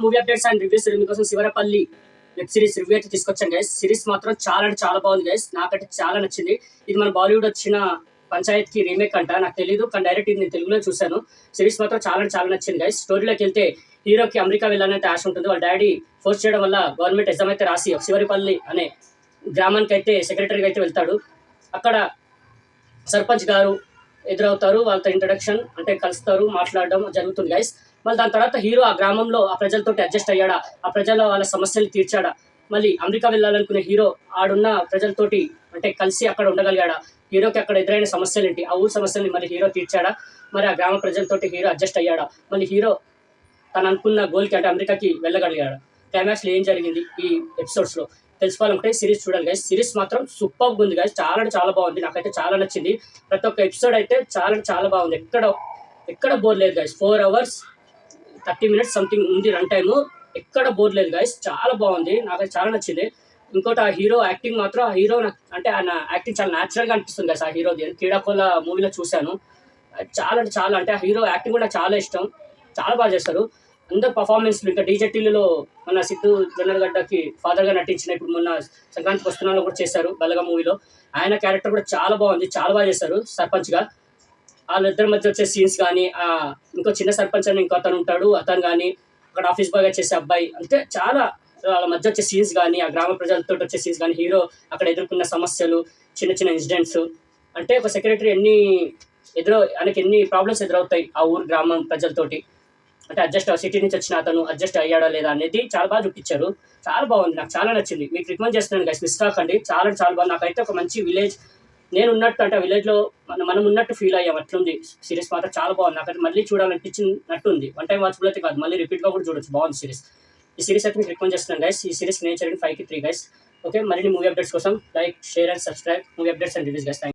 Movie updates and reviews మీకోసం Sivarapalli web series review అయితే తీసుకొచ్చాను గైస్. సిరీస్ మాత్రం చాలా అంటే చాలా బాగుంది గైస్. నాకైతే చాలా నచ్చింది. ఇది మన బాలీవుడ్ వచ్చిన పంచాయత్ కి రీమేక్ అంట, నాకు తెలియదు కానీ డైరెక్ట్ ఇది నేను తెలుగులో చూశాను. సిరీస్ మాత్రం చాలా అంటే చాలా నచ్చింది గైస్. స్టోరీలోకి వెళ్తే హీరోకి అమెరికా వెళ్ళాలంటే ఆశ ఉంటుంది. వాళ్ళ డాడీ ఫోర్స్ చేయడం వల్ల గవర్నమెంట్ ఎగ్జామ్ అయితే రాసి శివరపల్లి అనే గ్రామానికి అయితే సెక్రటరీగా అయితే వెళ్తాడు. అక్కడ సర్పంచ్ గారు ఎదురవుతారు. వాళ్ళతో ఇంట్రడక్షన్ అంటే కలుస్తారు, మాట్లాడడం జరుగుతుంది గైస్. మళ్ళీ దాని తర్వాత హీరో ఆ గ్రామంలో ఆ ప్రజలతో అడ్జస్ట్ అయ్యాడా, ఆ ప్రజల వాళ్ళ సమస్యలు తీర్చాడా, మళ్ళీ అమెరికా వెళ్ళాలనుకునే హీరో ఆడున్న ప్రజలతోటి అంటే కలిసి అక్కడ ఉండగలిగాడా, హీరోకి అక్కడ ఎదురైన సమస్యలు ఏంటి, ఆ ఊరు సమస్యల్ని మళ్ళీ హీరో తీర్చాడా, మరి ఆ గ్రామ ప్రజలతోటి హీరో అడ్జస్ట్ అయ్యాడా, మళ్ళీ హీరో తను అనుకున్న గోల్కి అంటే అమెరికాకి వెళ్ళగలిగాడు. క్లైమాక్స్లో ఏం జరిగింది ఈ ఎపిసోడ్స్లో తెలుసుకోవాలంటే సిరీస్ చూడాలి గైస్. సిరీస్ మాత్రం సూపర్గా ఉంది గైస్. చాలా అంటే చాలా బాగుంది. నాకైతే చాలా నచ్చింది. ప్రతి ఒక్క ఎపిసోడ్ అయితే చాలా అంటే చాలా బాగుంది. ఎక్కడ బోర్ లేదు గైస్. 4 hours 30 minutes సంథింగ్ ఉంది రన్ టైము. ఎక్కడ బోర్ లేదు గైస్. చాలా బాగుంది. నాకైతే చాలా నచ్చింది. ఇంకోటి ఆ హీరో యాక్టింగ్ మాత్రం, ఆ హీరో అంటే ఆయన యాక్టింగ్ చాలా న్యాచురల్గా అనిపిస్తుంది గైస్. ఆ హీరోది క్రీడాకోల మూవీలో చూశాను. చాలా అంటే చాలా అంటే ఆ హీరో యాక్టింగ్ కూడా చాలా ఇష్టం. చాలా బాగా చేస్తారు. అందరు పర్ఫార్మెన్స్లు ఇంకా డీజెటీలో మన సిద్ధు జొన్నలగడ్డకి ఫాదర్గా నటించిన ఇప్పుడు మొన్న సంక్రాంతికి వస్తున్నాలో కూడా చేశారు బలగ మూవీలో. ఆయన క్యారెక్టర్ కూడా చాలా బాగుంది. చాలా బాగా చేశారు సర్పంచ్గా. వాళ్ళిద్దరి మధ్య వచ్చే సీన్స్ కానీ, ఇంకో చిన్న సర్పంచ్ అని ఇంకో అతను ఉంటాడు, అతను కానీ అక్కడ ఆఫీస్ బాగా చేసే అబ్బాయి, అంటే చాలా వాళ్ళ మధ్య వచ్చే సీన్స్ కానీ, ఆ గ్రామ ప్రజలతో వచ్చే సీన్స్ కానీ, హీరో అక్కడ ఎదుర్కొన్న సమస్యలు, చిన్న చిన్న ఇన్సిడెంట్స్, అంటే ఒక సెక్రటరీ ఆయనకి ఎన్ని ప్రాబ్లమ్స్ ఎదురవుతాయి ఆ ఊరు గ్రామం ప్రజలతోటి, అంటే సిటీ నుంచి వచ్చిన అతను అడ్జస్ట్ అయ్యాడా లేదా అనేది చాలా బాగా చూపించారు. చాలా బాగుంది. నాకు చాలా నచ్చింది. మీకు రికమెండ్ చేస్తున్నాను గైస్, మిస్ కాకండి. చాలా చాలా బాగుంది. నాకైతే ఒక మంచి విలేజ్, నేను ఉన్నట్టు అంటే విలేజ్లో మనం ఉన్నట్టు ఫీల్ అయ్యాం. అట్లుంది సిరీస్ మాత్రం చాలా బాగుంది. నాకైతే మళ్ళీ చూడాలనిపించినట్టుంది. వన్ టైం వాచబుల్ అయితే కాదు, మళ్ళీ రిపీట్గా కూడా చూడొచ్చు. బాగుంది సిరీస్. ఈ సిరీస్ అయితే మీకు రికమెండ్ చేస్తున్నాను గైస్. ఈ సిరీస్ నేను 5 కి 3 గైస్. ఓకే, మరిన్ని మూవీ అప్డేట్స్ కోసం like, share and subscribe movie updates and reviews guys.